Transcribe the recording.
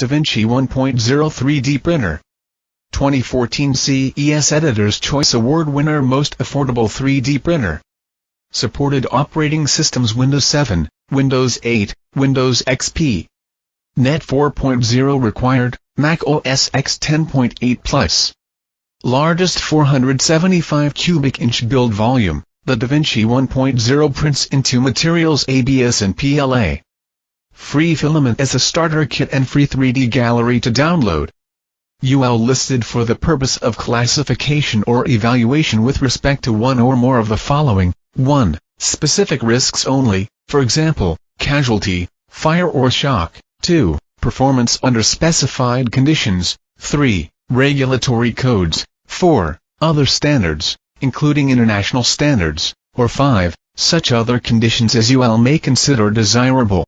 Vinci 1.0 3D printer. 2014 CES Editor's Choice Award winner Most Affordable 3D Printer. Supported operating systems Windows 7, Windows 8, Windows XP. Net 4.0 required, Mac OS X 10.8 Plus. Largest 475 cubic inch build volume, the Vinci 1.0 prints in two materials ABS and PLA. Free filament as a starter kit and free 3D gallery to download. UL listed for the purpose of classification or evaluation with respect to one or more of the following: 1. Specific risks only, for example, casualty, fire or shock. 2. Performance under specified conditions. 3. Regulatory codes. 4. Other standards, including international standards. Or 5. Such other conditions as UL may consider desirable.